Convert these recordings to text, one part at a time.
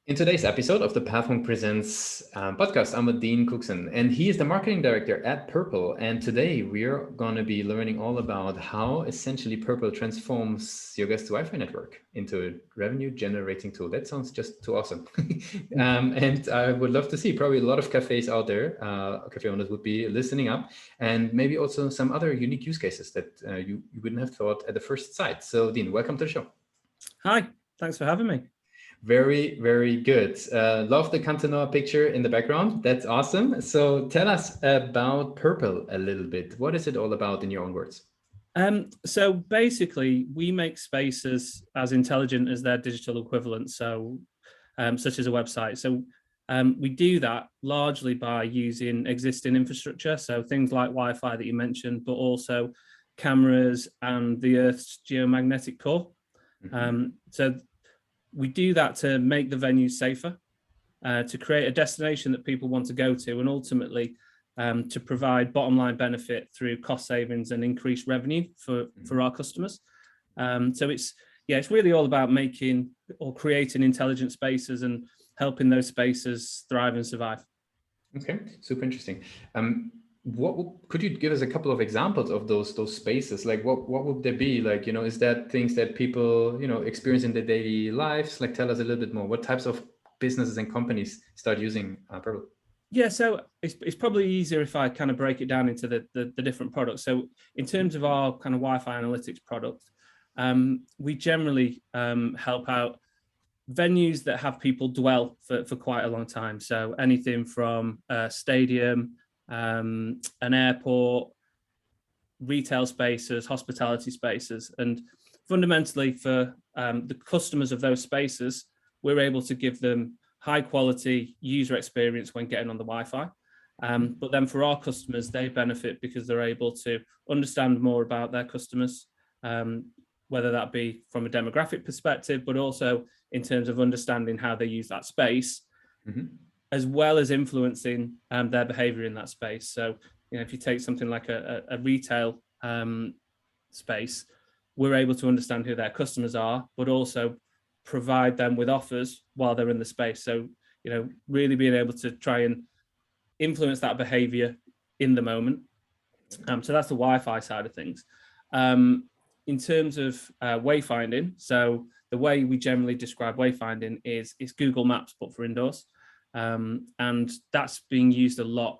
In today's episode of the Pathwing Presents podcast, I'm with Dean Cookson, and he is the marketing director at Purple. And today we're going to be learning all about how essentially Purple transforms your guest Wi-Fi network into a revenue-generating tool. That sounds just too awesome. And I would love to see probably a lot of cafes out there, cafe owners would be listening up, and maybe also some other unique use cases that you wouldn't have thought at the first sight. So, Dean, welcome to the show. Hi, thanks for having me. Very, very good. Love the Cantanoa picture in the background. That's awesome. So tell us about Purple a little bit. What is it all about in your own words? So basically, we make spaces as intelligent as their digital equivalent, such as a website. So we do that largely by using existing infrastructure, so things like Wi-Fi that you mentioned, but also cameras and the Earth's geomagnetic core. So we do that to make the venues safer, to create a destination that people want to go to, and ultimately to provide bottom line benefit through cost savings and increased revenue for our customers. So it's really all about making or creating intelligent spaces and helping those spaces thrive and survive. Okay, super interesting. Could you give us a couple of examples of those spaces? Like what would there be? Like, is that things that people, experience in their daily lives? Like, tell us a little bit more. What types of businesses and companies start using Purple? Yeah, so it's probably easier if I kind of break it down into the different products. So in terms of our kind of Wi-Fi analytics product, we generally help out venues that have people dwell for quite a long time. So anything from a stadium, an airport, retail spaces, hospitality spaces. And fundamentally for the customers of those spaces, we're able to give them high quality user experience when getting on the Wi-Fi. But then for our customers, they benefit because they're able to understand more about their customers, whether that be from a demographic perspective, but also in terms of understanding how they use that space, as well as influencing their behavior in that space. So, if you take something like a retail space, we're able to understand who their customers are, but also provide them with offers while they're in the space. So, really being able to try and influence that behavior in the moment. So that's the Wi-Fi side of things. In terms of wayfinding, so the way we generally describe wayfinding is Google Maps, but for indoors. And that's being used a lot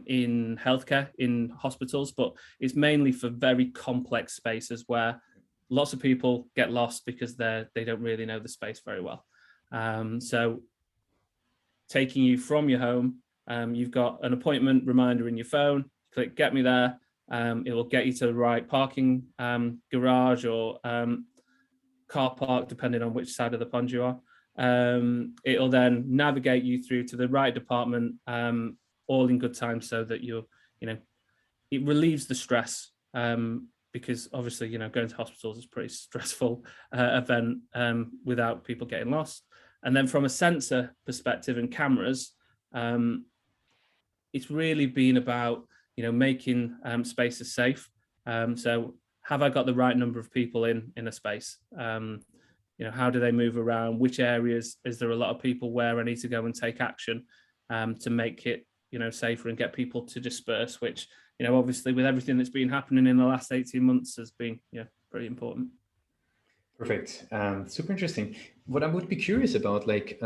in healthcare, in hospitals, but it's mainly for very complex spaces where lots of people get lost because they don't really know the space very well. So taking you from your home, you've got an appointment reminder in your phone, click get me there. It will get you to the right parking garage or car park, depending on which side of the pond you are. It'll then navigate you through to the right department, all in good time, so that it relieves the stress, because obviously, going to hospitals is a pretty stressful event without people getting lost. And then from a sensor perspective and cameras, it's really been about, making spaces safe. So have I got the right number of people in a space? How do they move around? Which areas is there a lot of people where I need to go and take action to make it, safer and get people to disperse, which, obviously with everything that's been happening in the last 18 months has been, pretty important. Perfect. Super interesting. What I would be curious about, like,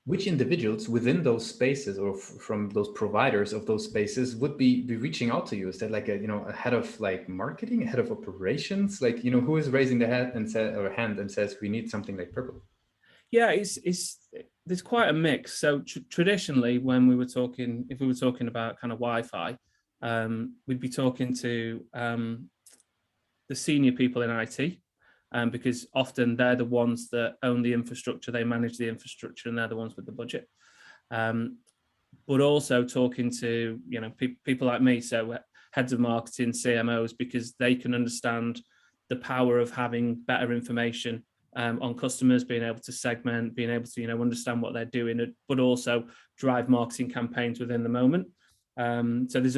which individuals within those spaces or from those providers of those spaces would be reaching out to you? Is that like a head of like marketing, a head of operations? Like, who is raising the hand and says we need something like Purple? Yeah, there's quite a mix. So traditionally, if we were talking about kind of Wi-Fi, we'd be talking to the senior people in IT, because often they're the ones that own the infrastructure, they manage the infrastructure, and they're the ones with the budget. But also talking to people like me, so heads of marketing, CMOs, because they can understand the power of having better information on customers, being able to segment, being able to understand what they're doing, but also drive marketing campaigns within the moment. So there's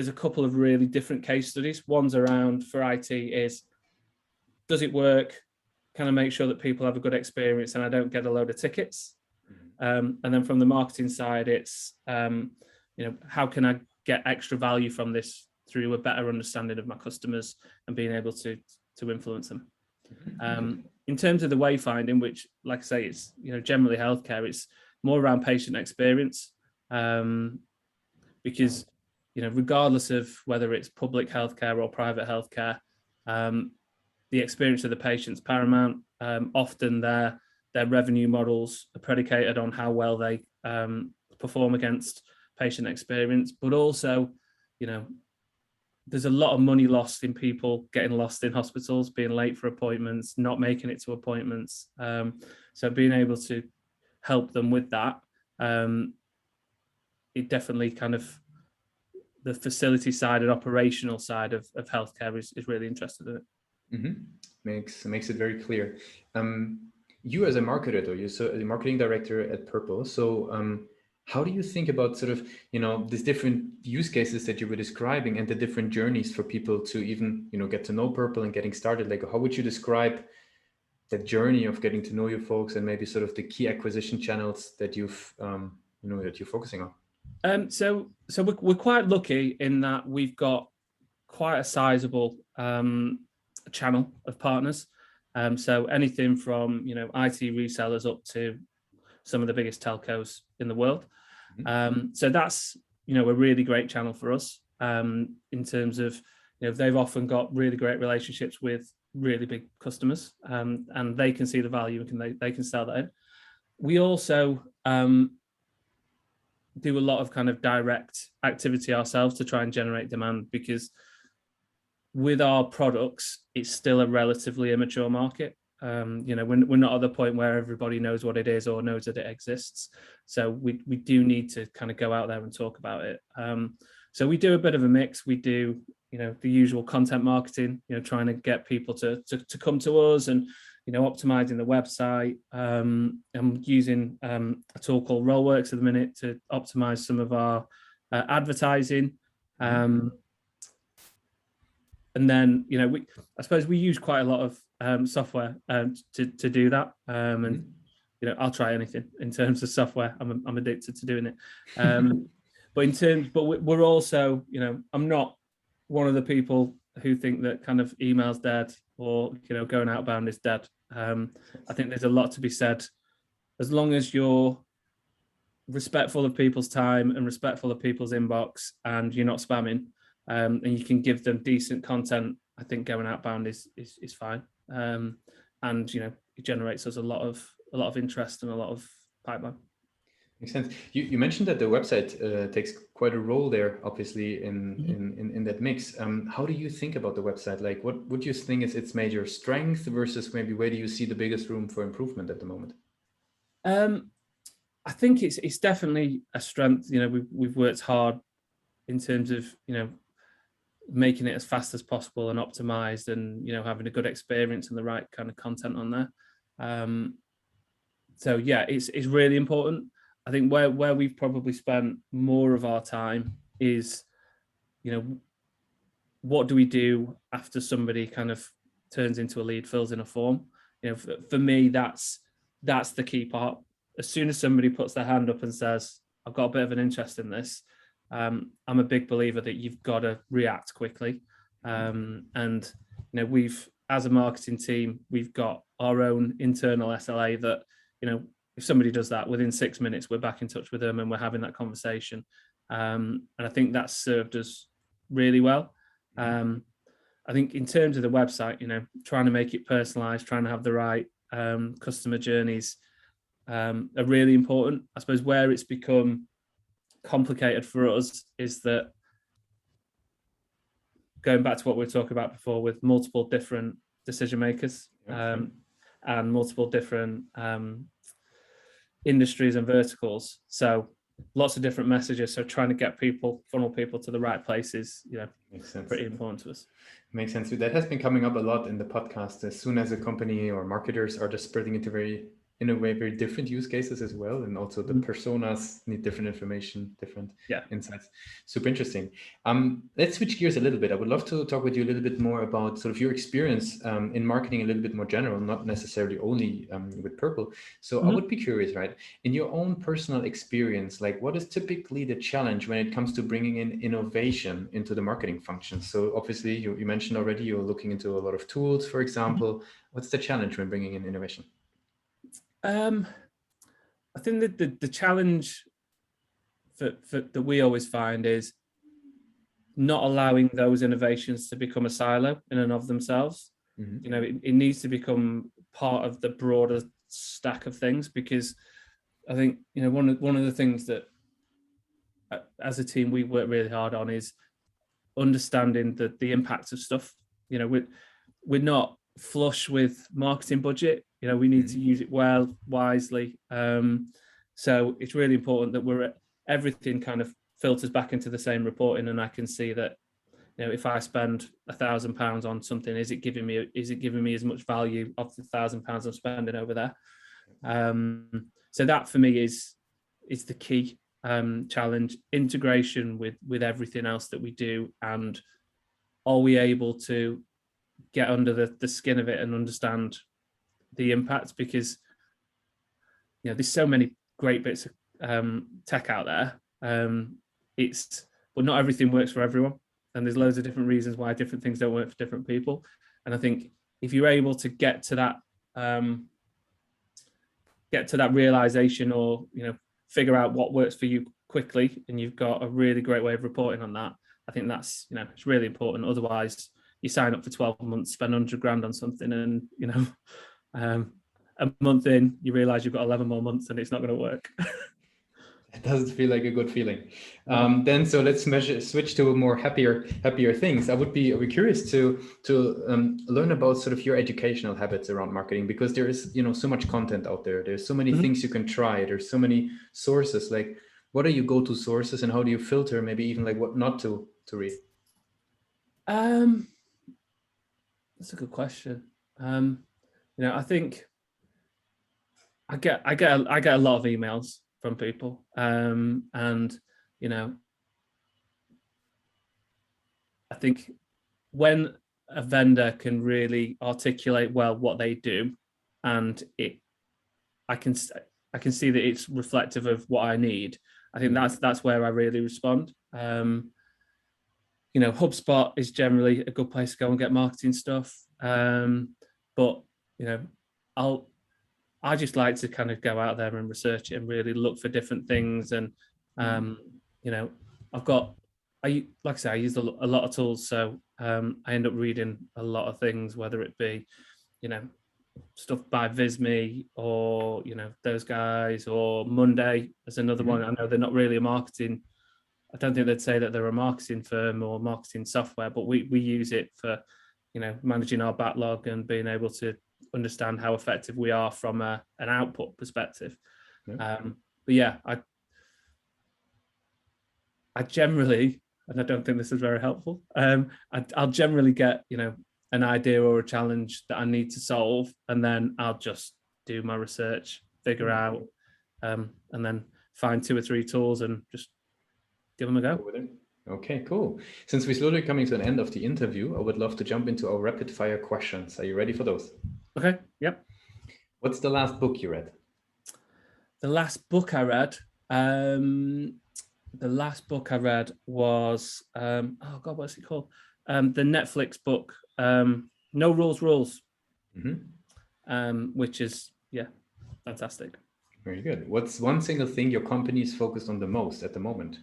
a couple of really different case studies. One's around for IT is, does it work? kind of make sure that people have a good experience and I don't get a load of tickets. And then from the marketing side, it's, how can I get extra value from this through a better understanding of my customers and being able to influence them. In terms of the wayfinding, which, like I say, it's generally healthcare, it's more around patient experience, because regardless of whether it's public healthcare or private healthcare, the experience of the patient's paramount. Often their revenue models are predicated on how well they perform against patient experience, but also, there's a lot of money lost in people getting lost in hospitals, being late for appointments, not making it to appointments. So being able to help them with that, it definitely kind of the facility side and operational side of healthcare is really interested in it. Mm-hmm. Makes it very clear. You as a marketer, though, you're so the marketing director at Purple. So how do you think about sort of, these different use cases that you were describing and the different journeys for people to even, get to know Purple and getting started? Like, how would you describe the journey of getting to know your folks and maybe sort of the key acquisition channels that you've, that you're focusing on? So we're quite lucky in that we've got quite a sizable channel of partners. So anything from, IT resellers up to some of the biggest telcos in the world. So that's, a really great channel for us in terms of, they've often got really great relationships with really big customers, and they can see the value and they can sell that in. We also do a lot of kind of direct activity ourselves to try and generate demand, because with our products, it's still a relatively immature market. We're not at the point where everybody knows what it is or knows that it exists. So we do need to kind of go out there and talk about it. So we do a bit of a mix. We do, the usual content marketing, trying to get people to come to us and, optimizing the website. I'm using a tool called Rollworks at the minute to optimize some of our advertising. And then, I suppose we use quite a lot of software to do that. And, I'll try anything in terms of software. I'm addicted to doing it. But we're also, I'm not one of the people who think that kind of email's dead or, going outbound is dead. I think there's a lot to be said. As long as you're respectful of people's time and respectful of people's inbox and you're not spamming, and you can give them decent content, I think going outbound is fine. And it generates us a lot of interest and a lot of pipeline. Makes sense. You mentioned that the website takes quite a role there, obviously, in that mix. How do you think about the website? Like, what would you think is its major strength versus maybe where do you see the biggest room for improvement at the moment? I think it's definitely a strength. We've worked hard in terms of making it as fast as possible and optimized, and having a good experience and the right kind of content on there. So yeah, it's really important. I think where we've probably spent more of our time is, what do we do after somebody kind of turns into a lead, fills in a form? For me, that's the key part. As soon as somebody puts their hand up and says, I've got a bit of an interest in this, I'm a big believer that you've got to react quickly. And we've, as a marketing team, we've got our own internal SLA that, if somebody does that, within 6 minutes, we're back in touch with them and we're having that conversation. And I think that's served us really well. I think in terms of the website, trying to make it personalized, trying to have the right customer journeys are really important. I suppose where it's become complicated for us is that, going back to what we were talking about before, with multiple different decision makers and multiple different industries and verticals. So lots of different messages. So trying to funnel people to the right places, Makes sense. Pretty important to us. Makes sense. That has been coming up a lot in the podcast. As soon as a company or marketers are just spreading into very in a way very different use cases as well, and also the personas need different information, different insights. Super interesting. Let's switch gears a little bit. I would love to talk with you a little bit more about sort of your experience in marketing, a little bit more general, not necessarily only with Purple. So I would be curious, right, in your own personal experience, like what is typically the challenge when it comes to bringing in innovation into the marketing function? So obviously you mentioned already you're looking into a lot of tools, for example. What's the challenge when bringing in innovation? I think that the challenge that we always find is not allowing those innovations to become a silo in and of themselves. You know, it needs to become part of the broader stack of things, because I think, you know, one of the things that as a team we work really hard on is understanding the impact of stuff. You know, we're not flush with marketing budget. You know, we need to use it well, wisely. So it's really important that everything kind of filters back into the same reporting, and I can see that, you know, if I spend £1,000 on something, is it giving me as much value of the £1,000 I'm spending over there? So that for me is the key challenge: integration with everything else that we do, and are we able to get under the skin of it and understand the impact? Because, you know, there's so many great bits of tech out there. But not everything works for everyone, and there's loads of different reasons why different things don't work for different people. And I think if you're able to get to that realization, or, you know, figure out what works for you quickly, and you've got a really great way of reporting on that, I think that's, you know, it's really important. Otherwise, you sign up for 12 months, spend 100 grand on something, and, you know, a month in, you realize you've got 11 more months and it's not going to work. It doesn't feel like a good feeling. Then, so let's switch to more happier things. I would be curious to learn about sort of your educational habits around marketing, because there is, you know, so much content out there. There's so many things you can try. There's so many sources. Like, what are your go-to sources, and how do you filter maybe even like what not to read? That's a good question. You know, I think I get a lot of emails from people, and, you know, I think when a vendor can really articulate well what they do, and I can see that it's reflective of what I need, I think that's where I really respond. You know, HubSpot is generally a good place to go and get marketing stuff, but, you know, I just like to kind of go out there and research it and really look for different things. And, you know, like I say, I use a lot of tools. So I end up reading a lot of things, whether it be, you know, stuff by Visme, or, you know, those guys, or Monday as another one. I know they're not really a marketing. I don't think they'd say that they're a marketing firm or marketing software, but we use it for, you know, managing our backlog and being able to understand how effective we are from an output perspective. But yeah, I generally, and I don't think this is very helpful, I'll generally get, you know, an idea or a challenge that I need to solve, and then I'll just do my research, figure out, and then find 2 or 3 tools and just give them a go. Okay, cool. Since we're slowly coming to an end of the interview, I would love to jump into our rapid fire questions. Are you ready for those? Okay, yep. What's the last book you read? The last book I read, was, oh God, what's it called? The Netflix book, No Rules Rules, which is, yeah, fantastic. Very good. What's one single thing your company is focused on the most at the moment?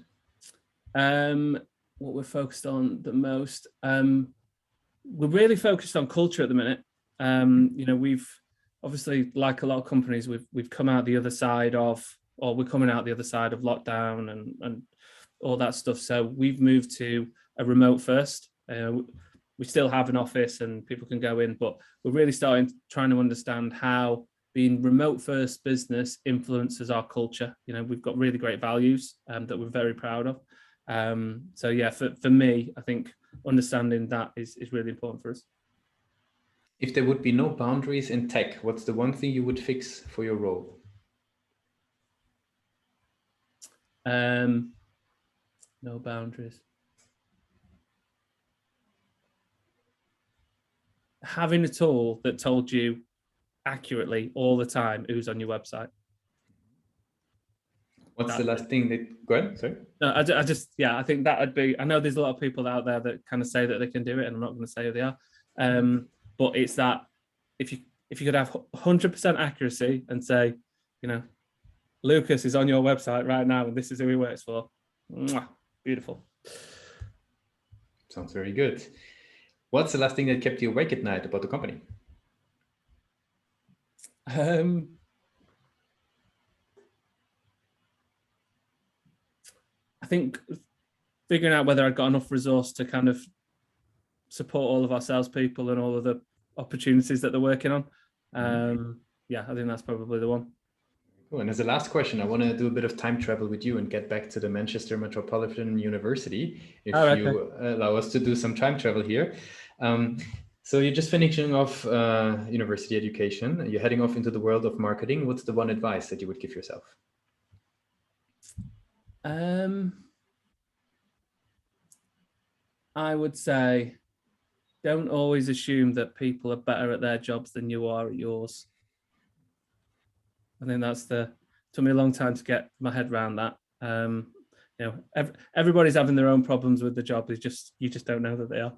What we're focused on the most, we're really focused on culture at the minute. You know, we've obviously, like a lot of companies, we've come out the other side of, or we're coming out the other side of lockdown and all that stuff. So we've moved to a remote first. We still have an office and people can go in, but we're really trying to understand how being remote first business influences our culture. You know, we've got really great values that we're very proud of. So yeah, for me, I think understanding that is really important for us. If there would be no boundaries in tech, what's the one thing you would fix for your role? No boundaries. Having a tool that told you accurately all the time who's on your website. What's the last thing that, go ahead, sorry. No, I just, yeah, I think that would be, I know there's a lot of people out there that kind of say that they can do it, and I'm not going to say who they are. But it's that if you could have 100% accuracy and say, you know, Lucas is on your website right now and this is who he works for. Mwah, beautiful. Sounds very good. What's the last thing that kept you awake at night about the company? I think figuring out whether I've got enough resource to kind of support all of our salespeople and all of the opportunities that they're working on. Yeah, I think that's probably the one. Cool. And as a last question, I want to do a bit of time travel with you and get back to the Manchester Metropolitan University, if you allow us to do some time travel here. So you're just finishing off university education. You're heading off into the world of marketing. What's the one advice that you would give yourself? I would say, don't always assume that people are better at their jobs than you are at yours. I think took me a long time to get my head around that. You know, everybody's having their own problems with the job. You just don't know that they are.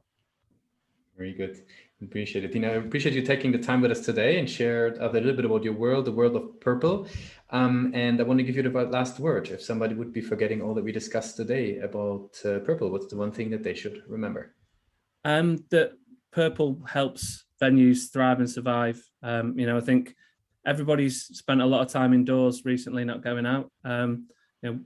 Very good. Appreciate it. I appreciate you taking the time with us today and shared a little bit about your world, the world of Purple. And I want to give you the last word. If somebody would be forgetting all that we discussed today about Purple, what's the one thing that they should remember? That Purple helps venues thrive and survive. You know, I think everybody's spent a lot of time indoors recently, not going out. You know,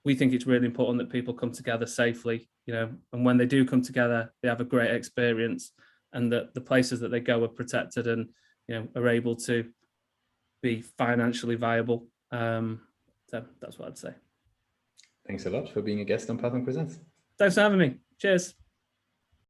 we think it's really important that people come together safely, you know, and when they do come together, they have a great experience, and that the places that they go are protected and, you know, are able to be financially viable. So that's what I'd say. Thanks a lot for being a guest on Pathway Presents. Thanks for having me. Cheers.